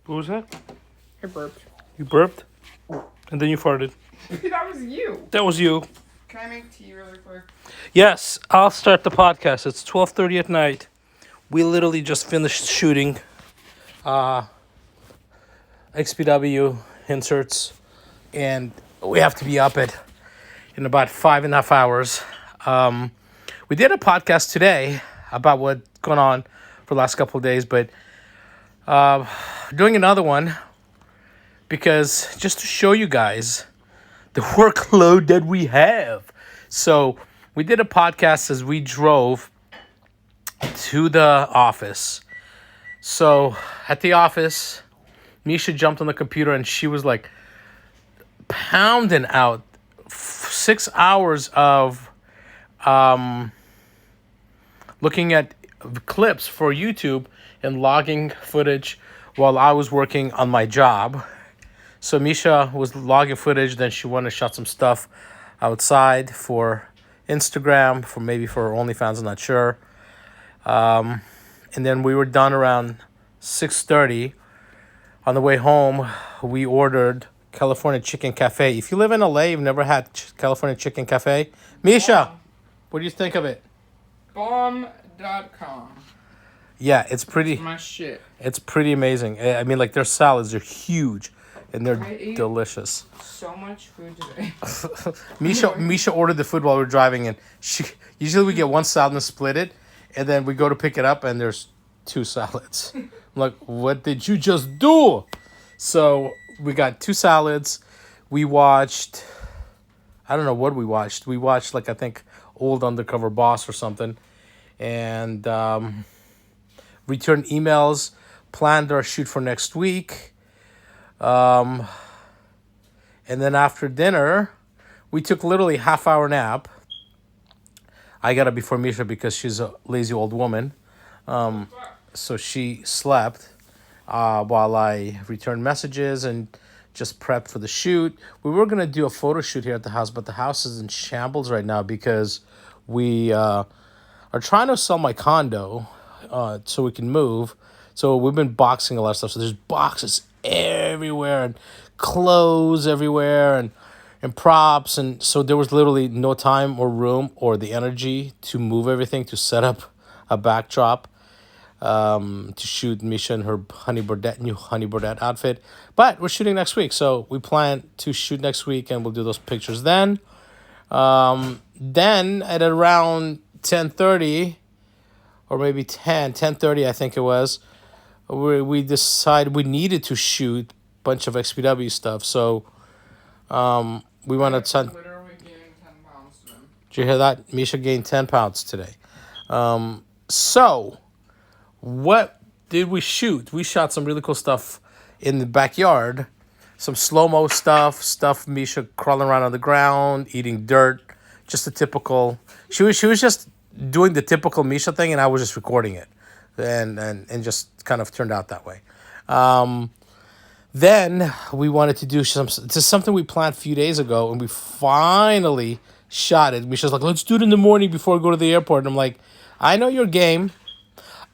What was that? I burped. You burped? And then you farted. That was you. That was you. Can I make tea really quick? Yes, I'll start the podcast. It's 12:30 at night. We literally just finished shooting XPW inserts, and we have to be up in about 5.5 hours. We did a podcast today about what's going on for the last couple of days, but doing another one because just to show you guys the workload that we have. So we did a podcast as we drove to the office. So at the office, Misha jumped on the computer and she was like pounding out 6 hours of looking at clips for YouTube and logging footage while I was working on my job. So Misha was logging footage, then she wanted to shot some stuff outside for Instagram, for her OnlyFans, I'm not sure. And then we were done around 6:30. On the way home, we ordered California Chicken Cafe. If you live in LA, you've never had California Chicken Cafe. Misha, what do you think of it? Bomb.com. Yeah, it's pretty. My shit. It's pretty amazing. I mean, like their salads are huge, and they're delicious. So much food today. Misha ordered the food while we were driving, and usually we get one salad and split it, and then we go to pick it up, and there's two salads. I'm like, what did you just do? So we got two salads. We watched, I don't know what we watched. We watched like I think Old Undercover Boss or something, and returned emails, planned our shoot for next week. And then after dinner, we took literally half-hour nap. I got up before Misha because she's a lazy old woman. So she slept while I returned messages and just prepped for the shoot. We were going to do a photo shoot here at the house, but the house is in shambles right now because we are trying to sell my condo so we can move. So we've been boxing a lot of stuff. So there's boxes everywhere and clothes everywhere and props. And so there was literally no time or room or the energy to move everything, to set up a backdrop, to shoot Misha in her new Honey Burdette outfit. But we're shooting next week. So we plan to shoot next week and we'll do those pictures then. Then at around 10:30 or maybe 10:30, I think it was, we decided we needed to shoot a bunch of XPW stuff. So we wanted to... Literally gained 10 pounds today. Did you hear that? Misha gained 10 pounds today. So what did we shoot? We shot some really cool stuff in the backyard. Some slow-mo stuff Misha crawling around on the ground, eating dirt. Just a typical... She was just doing the typical Misha thing, and I was just recording it. And just kind of turned out that way. Then we wanted to do something we planned a few days ago, and we finally shot it. Misha's like, let's do it in the morning before we go to the airport. And I'm like, I know your game.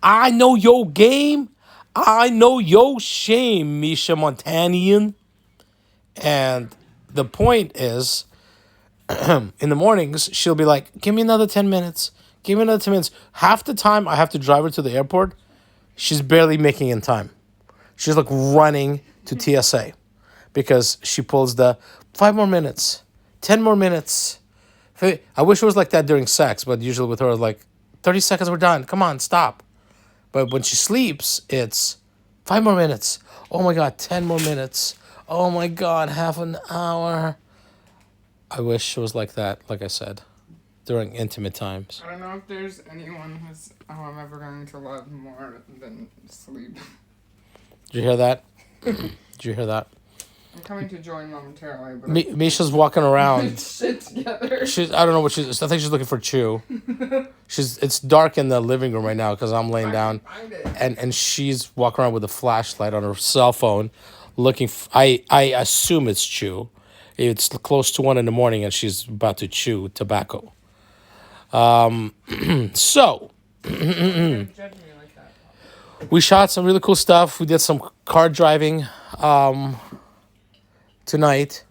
I know your game. I know your shame, Misha Montanian. And the point is, in the mornings, she'll be like, give me another 10 minutes. Give me another 10 minutes. Half the time I have to drive her to the airport, she's barely making in time. She's like running to TSA because she pulls the 5 more minutes, 10 more minutes. I wish it was like that during sex, but usually with her, like 30 seconds, we're done. Come on, stop. But when she sleeps, it's 5 more minutes. Oh my God, 10 more minutes. Oh my God, half an hour. I wish it was like that, like I said, during intimate times. I don't know if there's anyone I'm ever going to love more than sleep. Did you hear that? Did you hear that? I'm coming to join momentarily. But Misha's walking around. Shit together. I don't know what she's... I think she's looking for Chew. It's dark in the living room right now because I'm laying down. And she's walking around with a flashlight on her cell phone looking... I assume it's Chew. It's close to 1 a.m. and she's about to chew tobacco. So... Judge me like that. We shot some really cool stuff. We did some car driving tonight.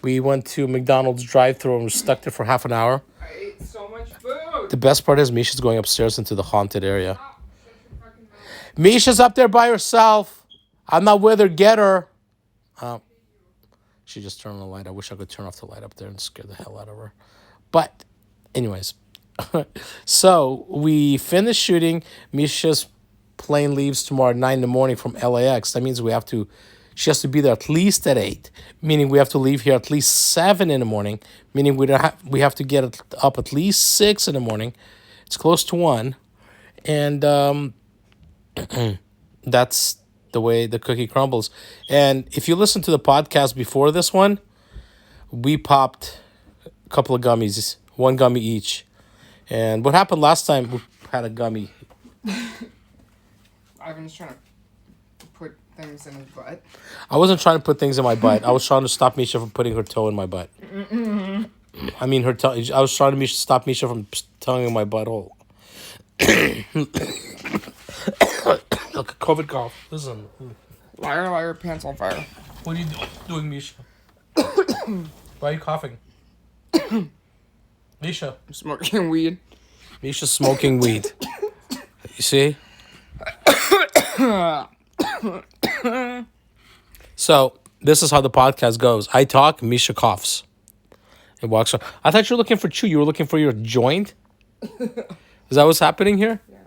We went to McDonald's drive-thru and we stuck there for half an hour. I ate so much food. The best part is Misha's going upstairs into the haunted area. Stop. Shut your fucking mouth. Misha's up there by herself. I'm not with her. Get her. She just turned on the light. I wish I could turn off the light up there and scare the hell out of her. But, anyways. So, we finished shooting. Misha's plane leaves tomorrow at 9 in the morning from LAX. That means she has to be there at least at 8. Meaning we have to leave here at least 7 in the morning. Meaning we have to get up at least 6 in the morning. It's close to 1. And that's the way the cookie crumbles. And if you listen to the podcast before this one, we popped a couple of gummies, 1 gummy each. And what happened last time, we had a gummy. Ivan's trying to put things in his butt. I wasn't trying to put things in my butt. I was trying to stop Misha from putting her toe in my butt. I mean, her toe. I was trying to stop Misha from tonguing in my butthole. Look, COVID cough. Listen. Liar, liar, pants on fire. What are you doing, Misha? Why are you coughing? Misha. I'm smoking weed. Misha's smoking weed. You see? So, this is how the podcast goes. I talk, Misha coughs. It walks around. I thought you were looking for chew. You were looking for your joint? Is that what's happening here? Yeah.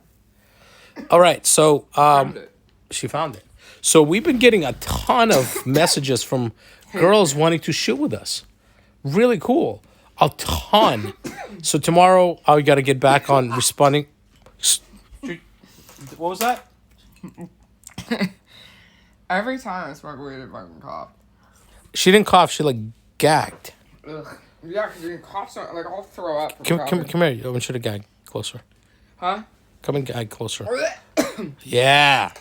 All right, so Found it. she found it. So we've been getting a ton of messages from girls wanting to shoot with us. Really cool. A ton. So tomorrow I got to get back on responding. What was that? Every time I smoke weed, I fucking cough. She didn't cough. She like gagged. Ugh. Yeah, because you can cough so, like, I'll throw up. Come here. I want you to gag closer. Huh? Come and gag closer. Yeah.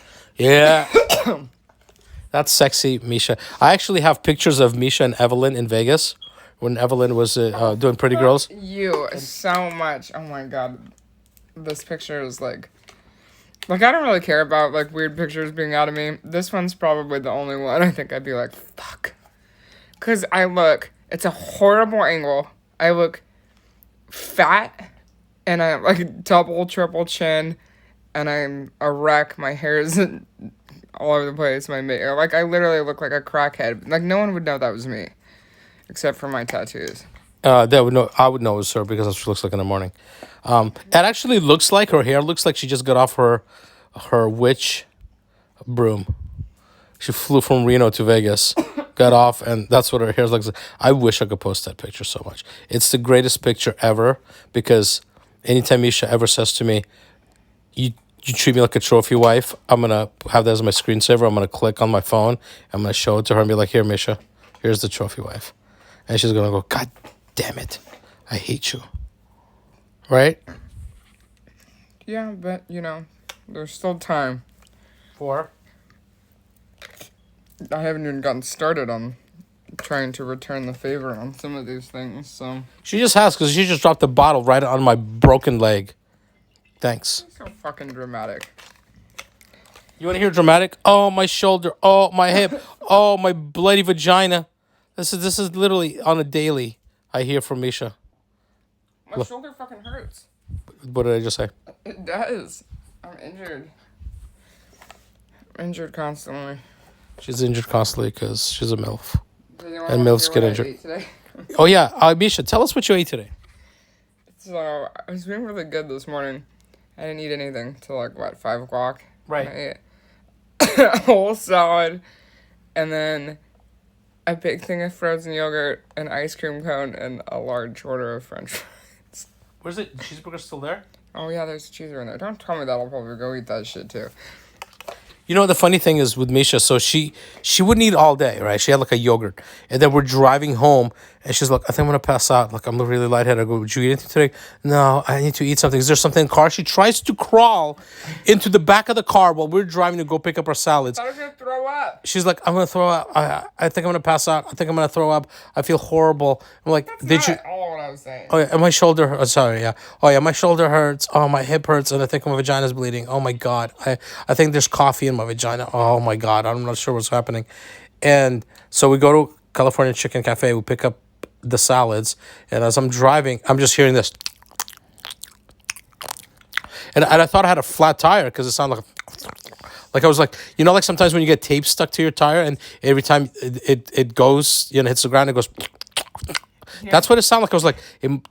That's sexy, Misha. I actually have pictures of Misha and Evelyn in Vegas when Evelyn was doing Pretty Girls. You so much. Oh my god. This picture is like I don't really care about like weird pictures being out of me. This one's probably the only one I think I'd be like, fuck. Cause it's a horrible angle. I look fat and I have like double, triple chin and I'm a wreck. My hair is all over the place. I literally look like a crackhead. Like no one would know that was me. Except for my tattoos. I would know it was her because that's what she looks like in the morning. It actually looks like her hair looks like she just got off her witch broom. She flew from Reno to Vegas, got off, and that's what her hair looks like. I wish I could post that picture so much. It's the greatest picture ever because anytime Misha ever says to me, you treat me like a trophy wife, I'm going to have that as my screensaver. I'm going to click on my phone. I'm going to show it to her and be like, here, Misha, here's the trophy wife. And she's going to go, God damn it. I hate you. Right? Yeah, but, there's still time. For? I haven't even gotten started on trying to return the favor on some of these things, so. She just has because she just dropped the bottle right on my broken leg. Thanks. So fucking dramatic. You want to hear dramatic? Oh, my shoulder. Oh, my hip. Oh, my bloody vagina. This is literally on a daily I hear from Misha. My shoulder fucking hurts. What did I just say? It does. I'm injured. I'm injured constantly. She's injured constantly because she's a MILF. And MILFs get injured. Oh, yeah. Misha, tell us what you ate today. So, I was feeling really good this morning. I didn't eat anything till 5 o'clock. Right. I ate a whole salad and then a big thing of frozen yogurt, an ice cream cone, and a large order of french fries. Where's it? Cheeseburger still there? Oh, yeah, there's a cheeseburger in there. Don't tell me that. I'll probably go eat that shit, too. You know, the funny thing is with Misha, so she wouldn't eat all day, right? She had like a yogurt. And then we're driving home and she's like, I think I'm gonna pass out. Like I'm really lightheaded. I go, would you eat anything today? No, I need to eat something. Is there something in the car? She tries to crawl into the back of the car while we're driving to go pick up our salads. I was gonna throw up. She's like, I'm gonna throw up. I think I'm gonna pass out. I think I'm gonna throw up. I feel horrible. I'm like, did you? Not all what I was saying. Oh yeah, and my shoulder. Oh, sorry, yeah. Oh yeah, my shoulder hurts. Oh, my hip hurts, and I think my vagina's bleeding. Oh my god, I think there's coffee in my vagina. Oh my god, I'm not sure what's happening. And so we go to California Chicken Cafe. We pick up the salads, and as I'm driving, I'm just hearing this. And I thought I had a flat tire because it sounded like I was like, you know, like sometimes when you get tape stuck to your tire and every time it goes, you know, hits the ground, it goes. Yeah. That's what it sounded like. I was like,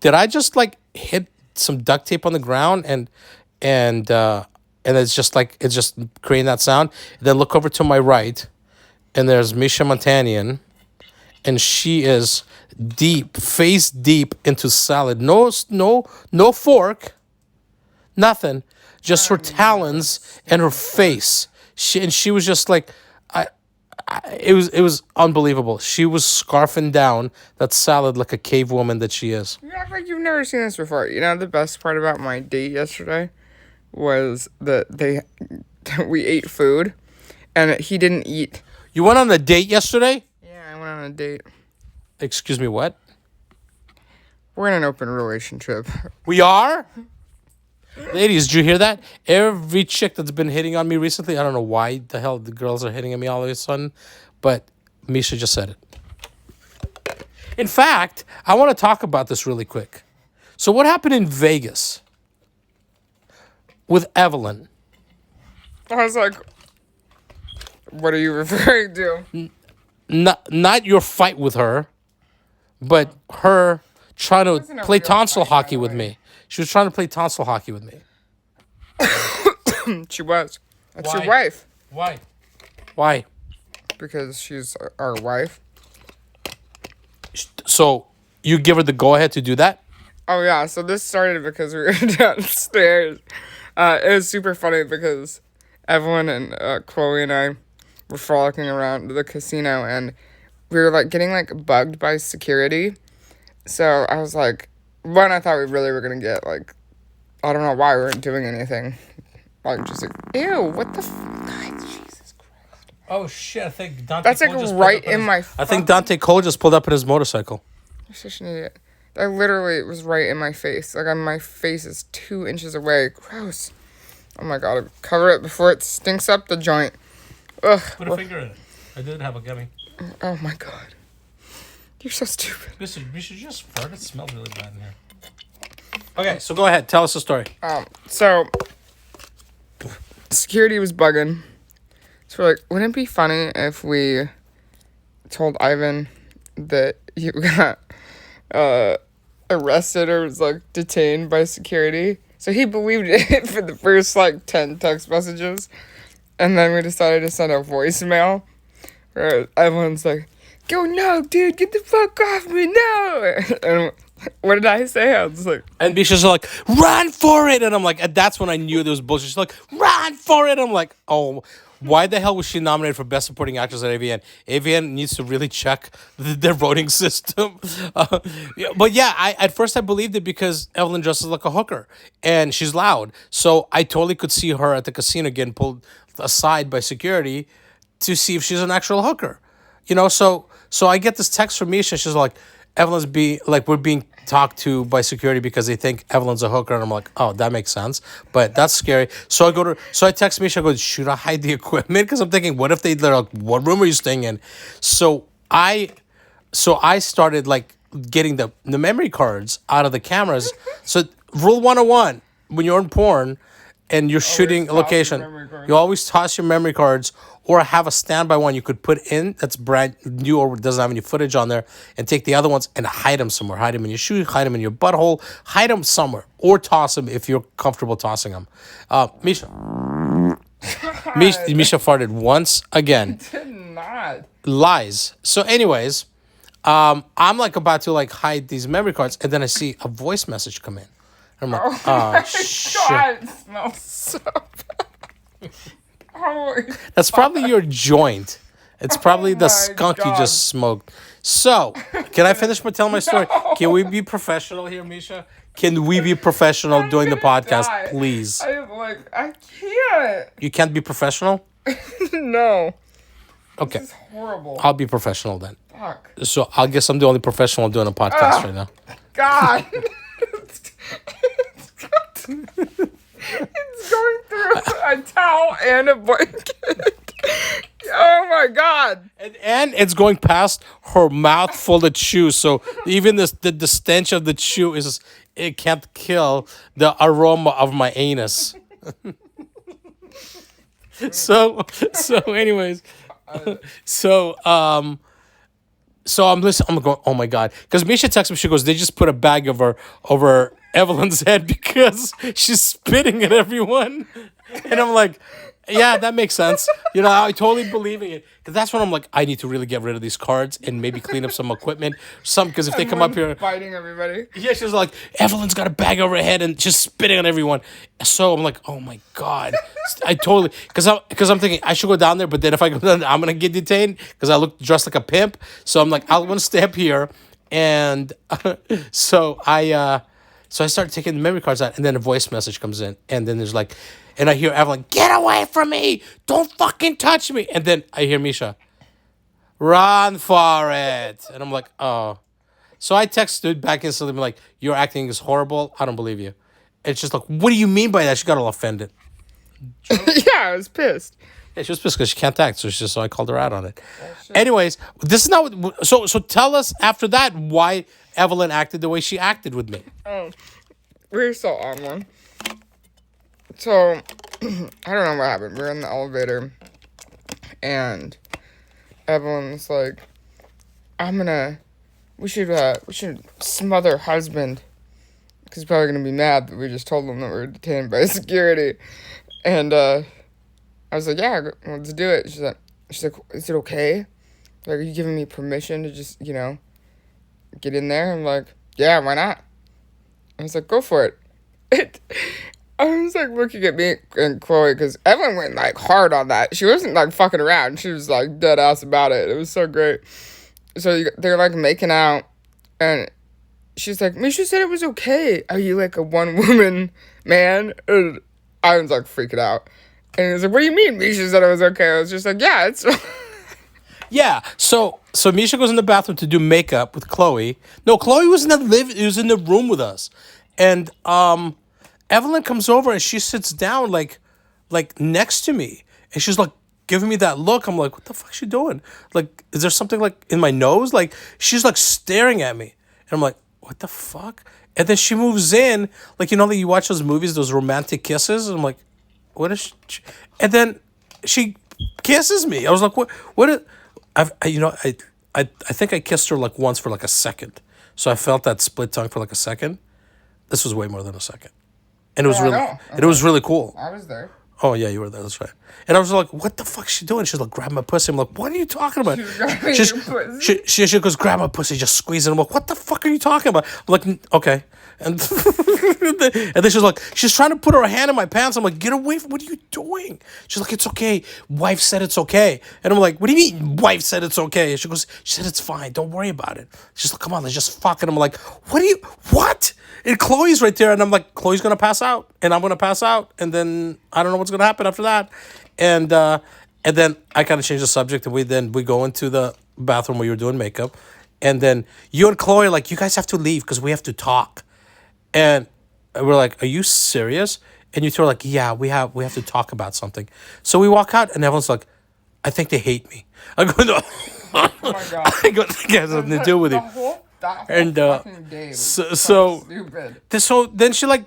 did I just like hit some duct tape on the ground and it's just like it's just creating that sound. And then look over to my right, and there's Misha Montanian, and she is face deep into salad. No fork, nothing. Just her talons and her face. She was just like, it was unbelievable. She was scarfing down that salad like a cave woman that she is. You act like you've never seen this before. You know the best part about my date yesterday was that we ate food, and he didn't eat. You went on a date yesterday? Yeah, I went on a date. Excuse me, what? We're in an open relationship. We are? Ladies, did you hear that? Every chick that's been hitting on me recently, I don't know why the hell the girls are hitting on me all of a sudden, but Misha just said it. In fact, I want to talk about this really quick. So what happened in Vegas with Evelyn? I was like, what are you referring to? Not your fight with her, but her trying to play tonsil hockey with me. She was trying to play tonsil hockey with me. She was. That's Why? your wife. Why? Because she's our wife. So you give her the go-ahead to do that? Oh, yeah. So this started because we were downstairs. It was super funny because Evelyn and Chloe and I were frolicking around the casino, and we were, like, getting, like, bugged by security. So I was like, one, I thought we really were going to get, like, I don't know why we weren't doing anything. Like, just like, ew, what the God, Jesus Christ. Oh, shit, I think Dante That's, like, right in my I think Dante Cole just pulled up in his motorcycle. You're such an idiot. That literally was right in my face. Like, my face is 2 inches away. Gross. Oh, my God. Cover it before it stinks up the joint. Ugh. Put a finger in it. I did have a gummy. Oh, my God. You're so stupid. Listen, we should just fart. It smells really bad in here. Okay, so go ahead. Tell us the story. So, security was bugging. So we're like, wouldn't it be funny if we told Ivan that you got arrested or was, like, detained by security? So he believed it for the first, like, 10 text messages. And then we decided to send a voicemail where everyone's like, go, no, dude, get the fuck off me, no. And what did I say? I was like... And Misha's like, run for it! And I'm like, and that's when I knew there was bullshit. She's like, run for it! I'm like, oh, why the hell was she nominated for Best Supporting Actress at AVN? AVN needs to really check their voting system. But yeah, at first I believed it because Evelyn dresses like a hooker. And she's loud. So I totally could see her at the casino getting pulled aside by security to see if she's an actual hooker. You know, so I get this text from Misha. She's like, we're being talked to by security because they think Evelyn's a hooker. And I'm like, oh, that makes sense. But that's scary. So I text Misha, I go, should I hide the equipment? Because I'm thinking, what if they're like, what room are you staying in? So I started like getting the memory cards out of the cameras. So rule 101, when you're in porn and you're shooting a location, you always toss your memory cards or have a standby one you could put in that's brand new or doesn't have any footage on there, and take the other ones and hide them somewhere. Hide them in your shoe, hide them in your butthole, hide them somewhere, or toss them if you're comfortable tossing them. Misha farted once again. Did not. Lies. So anyways, I'm like about to like hide these memory cards, and then I see a voice message come in. I'm like, oh shit. God, it smells so bad. Holy That's probably your joint. It's probably the my skunk you God. just smoked. So, can I finish telling my story? No. Can we be professional here, Misha? Can we be professional I'm doing the gonna podcast, die. please? I can't. You can't be professional? No. Okay. This is horrible. I'll be professional then. Fuck. So, I guess I'm the only professional doing a podcast right now. God. It's going through a towel and a blanket. Oh my God. And it's going past her mouth full of chew. So, even the stench of the chew it can't kill the aroma of my anus. Anyways, so I'm listening. I'm going, oh my God, because Misha texts me. She goes, they just put a bag over Evelyn's head because she's spitting at everyone, and I'm like, yeah, that makes sense. I totally believe in it. Because that's when I'm like, I need to really get rid of these cards and maybe clean up some equipment. Because if they come up here, fighting everybody. yeah, she's like, Evelyn's got a bag over her head and just spitting on everyone. So I'm like, oh my God. I totally, because I'm thinking I should go down there, but then if I go down there, I'm going to get detained because I look dressed like a pimp. So I'm like, I'm going to stay up here. And so I start taking the memory cards out, and then a voice message comes in. And then there's like, and I hear Evelyn, get away from me. Don't fucking touch me. And then I hear Misha, run for it. And I'm like, oh. So I texted back instantly, like, your acting is horrible. I don't believe you. It's just like, what do you mean by that? She got all offended. Yeah, I was pissed. Yeah, she was pissed because she can't act. So I called her out on it. Anyways, this is not what, so tell us after that why Evelyn acted the way she acted with me. Oh, we were so on one. So, I don't know what happened. We were in the elevator, and Evelyn's like, we should smother husband, because he's probably going to be mad that we just told him that we were detained by security. And, I was like, yeah, let's do it. She's like, is it okay? Like, are you giving me permission to just, get in there? I'm like, yeah, why not? I was like, go for it. I was like looking at me and Chloe because Evelyn went like hard on that. She wasn't like fucking around. She was like dead ass about it. It was so great. So they're like making out, and she's like, Misha said it was okay. Are you like a one woman man? And I was like freaking out. And he was like, what do you mean Misha said it was okay? I was just like, yeah, it's. Yeah, so Misha goes in the bathroom to do makeup with Chloe. No, Chloe was in the room with us, and Evelyn comes over and she sits down like next to me, and she's like giving me that look. I'm like, what the fuck is she doing? Like, is there something like in my nose? Like, she's like staring at me, and I'm like, what the fuck? And then she moves in, like, that you watch those movies, those romantic kisses, and I'm like, what is she? And then she kisses me. I was like, what? I think I kissed her like once for like a second. So I felt that split tongue for like a second. This was way more than a second. And it was it was really cool. I was there. Oh yeah, you were there, that's right. And I was like, what the fuck is she doing? She's like, grab my pussy. I'm like, what are you talking about? She goes, grab my pussy, just squeeze it. I'm like, what the fuck are you talking about? I'm like, okay. And then she's trying to put her hand in my pants. I'm like, get away from, what are you doing? She's like, it's okay. Wife said it's okay. And I'm like, what do you mean wife said it's okay? And she said it's fine. Don't worry about it. She's like, come on, let's just fuck. And I'm like, what? And Chloe's right there. And I'm like, Chloe's going to pass out. And I'm going to pass out. And then I don't know what's going to happen after that. And then I kind of changed the subject. And we go into the bathroom where you were doing makeup. And then you and Chloe are like, you guys have to leave because we have to talk. And we're like, are you serious? And you two are like, yeah, we have to talk about something. So we walk out, and everyone's like, I think they hate me. I go, no. Oh my God. I go, that has nothing to do with it. That whole And fucking day was so stupid. So then she like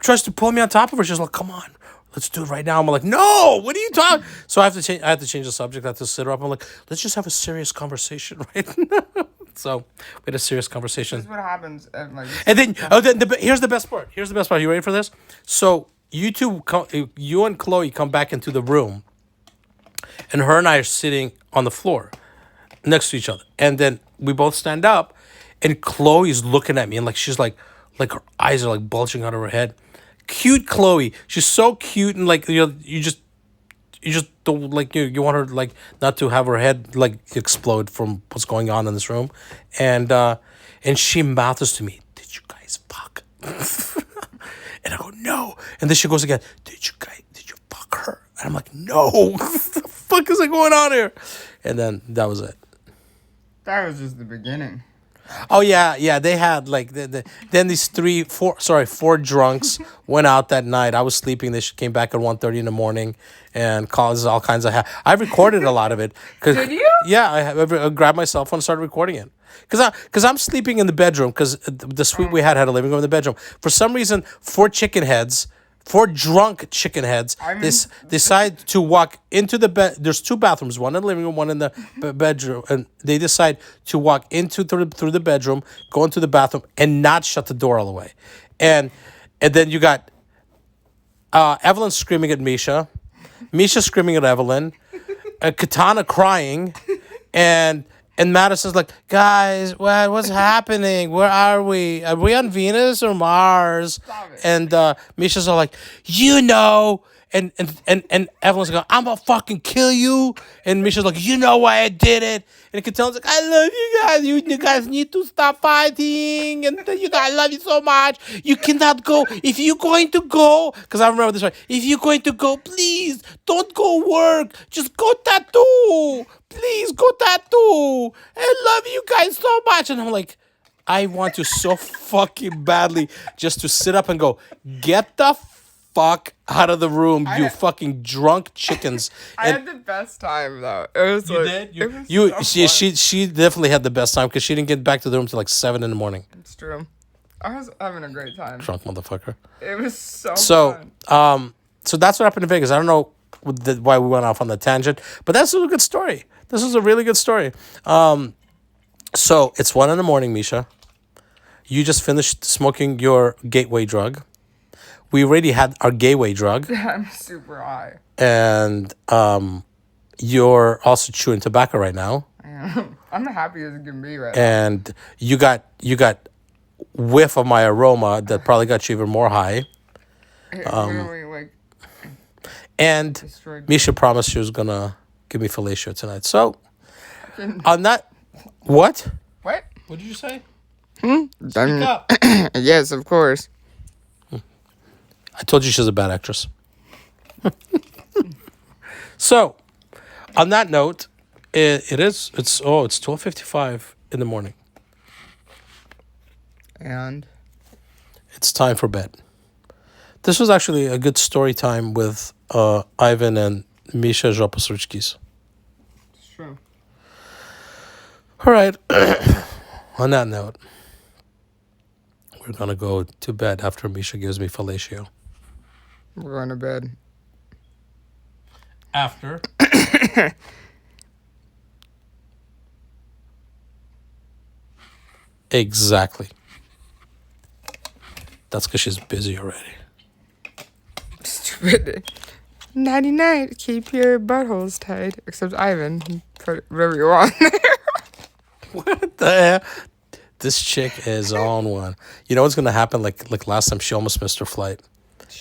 tries to pull me on top of her. She's like, come on, let's do it right now. I'm like, no, what are you talking? So I have to change the subject. I have to sit her up. I'm like, let's just have a serious conversation right now. So we had a serious conversation. This is what happens. And then, here's the best part. You ready for this? So you and Chloe come back into the room, and her and I are sitting on the floor next to each other. And then we both stand up, and Chloe's looking at me, and like she's like her eyes are like bulging out of her head. Cute Chloe. She's so cute, and like, you just don't like you want her like not to have her head like explode from what's going on in this room, and she mouths to me, "Did you guys fuck?" And I go, "No," and then she goes again, "Did you fuck her?" And I'm like, "No." What the fuck is going on here? And then that was it. That was just the beginning. Oh yeah. They had like then these four drunks went out that night. I was sleeping. They came back at 1:30 in the morning and caused all kinds of. I recorded a lot of it. Did you? Yeah, I grabbed my cell phone and started recording it. Because I'm sleeping in the bedroom because the suite we had a living room in the bedroom. For some reason, four drunk chicken heads, decide to walk into the bed. There's two bathrooms, one in the living room, one in the bedroom, and they decide to walk through the bedroom, go into the bathroom, and not shut the door all the way, and then you got Evelyn screaming at Misha, Misha screaming at Evelyn, Katana crying, and Madison's like, "Guys, what's happening? Where are we? Are we on Venus or Mars?" And Misha's all like, "You know." And Evelyn's going, "I'm gonna fucking kill you." And Misha's like, "You know why I did it." And Katel's like, "I love you guys. You guys need to stop fighting. And you guys, I love you so much. You cannot go. If you're going to go," because I remember this right. "If you're going to go, please don't go work. Just go tattoo. Please go tattoo. I love you guys so much." And I'm like, I want to so fucking badly just to sit up and go, "Get the fuck out of the room, you fucking drunk chickens." I had the best time though. It was You like, did? it was so fun. She definitely had the best time because she didn't get back to the room till like 7 in the morning. It's true. I was having a great time. Drunk motherfucker. It was so So, fun. so that's what happened in Vegas. I don't know why we went off on that tangent, but that's a good story. This was a really good story. So it's 1 in the morning, Misha. You just finished smoking your gateway drug. We already had our gateway drug, I'm super high. and you're also chewing tobacco right now. I'm happy as it can be right now. And you got whiff of my aroma that probably got you even more high. It really like And destroyed me. Misha promised she was gonna give me fellatio tonight. So on that, what? What? What did you say? Speak up. Yes, of course. I told you she's a bad actress. So, on that note, it's 12:55 in the morning. And It's time for bed. This was actually a good story time with Ivan and Misha Żopasruchkis. it's true. All right. On that note, we're gonna go to bed after Misha gives me fellatio. We're going to bed. After. Exactly. That's because she's busy already. Stupid. Nighty night. Keep your buttholes tight. Except Ivan. Put whatever you want there. What the hell? This chick is on one. You know what's gonna happen? Like last time, she almost missed her flight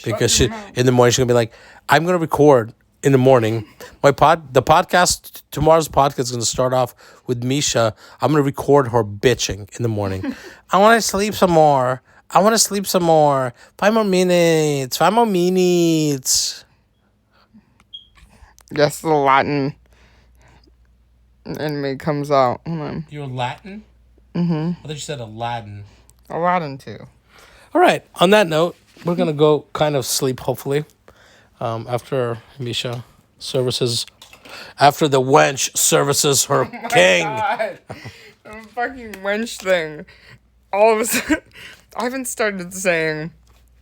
because she in the morning she's gonna be like, "I'm gonna record in the morning. Tomorrow's podcast is gonna start off with Misha. I'm gonna record her bitching in the morning. I want to sleep some more. I want to sleep some more. 5 more minutes. 5 more minutes." Yes, the Latin in me comes out. Hold on. You're Latin? I thought you said Aladdin. Aladdin too. All right. On that note, we're gonna go kind of sleep. Hopefully, after Misha services, after the wench services her king. God. The fucking wench thing. All of a sudden, Ivan started saying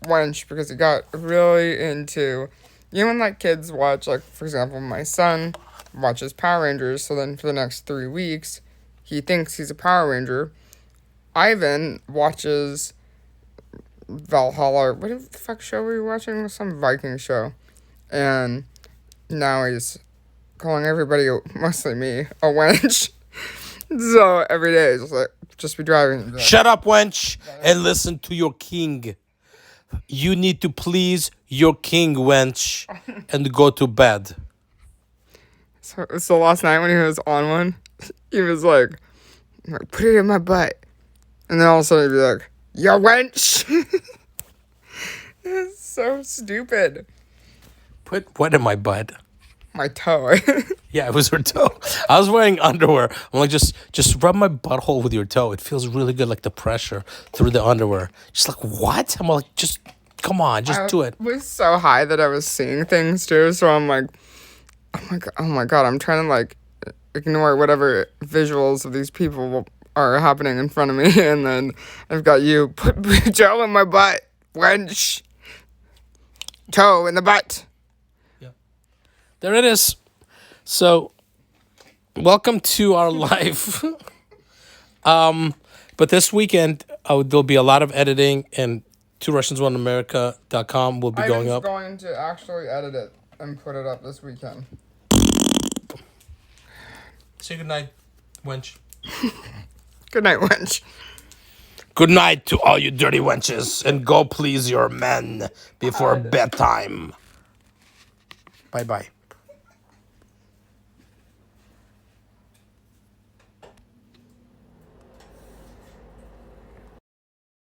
wench because he got really into, you know when like kids watch, like for example my son watches Power Rangers, so then for the next 3 weeks he thinks he's a Power Ranger. Ivan watches Valhalla, what the fuck show were you watching? Some Viking show. And now he's calling everybody, mostly me, a wench. So every day it's like, just be driving. And be like, Shut up, wench, and listen to your king. You need to please your king, wench, and go to bed. So last night when he was on one, he was like, put it in my butt. And then all of a sudden he'd be like, you wench. It's so stupid. Put what in my butt? My toe. Yeah, it was her toe. I was wearing underwear. I'm like, just rub my butthole with your toe. It feels really good, like the pressure through the underwear. She's like, what? I'm like, just come on, just do it. I was so high that I was seeing things too. So I'm like, oh my god, I'm trying to like ignore whatever visuals of these people are happening in front of me, and then I've got you put Joe in my butt, wench, toe in the butt. Yeah, there it is. So, welcome to our life. But this weekend there'll be a lot of editing, and TwoRussiansOneAmerica.com will be going up. I'm going to actually edit it and put it up this weekend. Say goodnight, wench. Good night, wench. Good night to all you dirty wenches, and go please your men before bedtime. Bye-bye.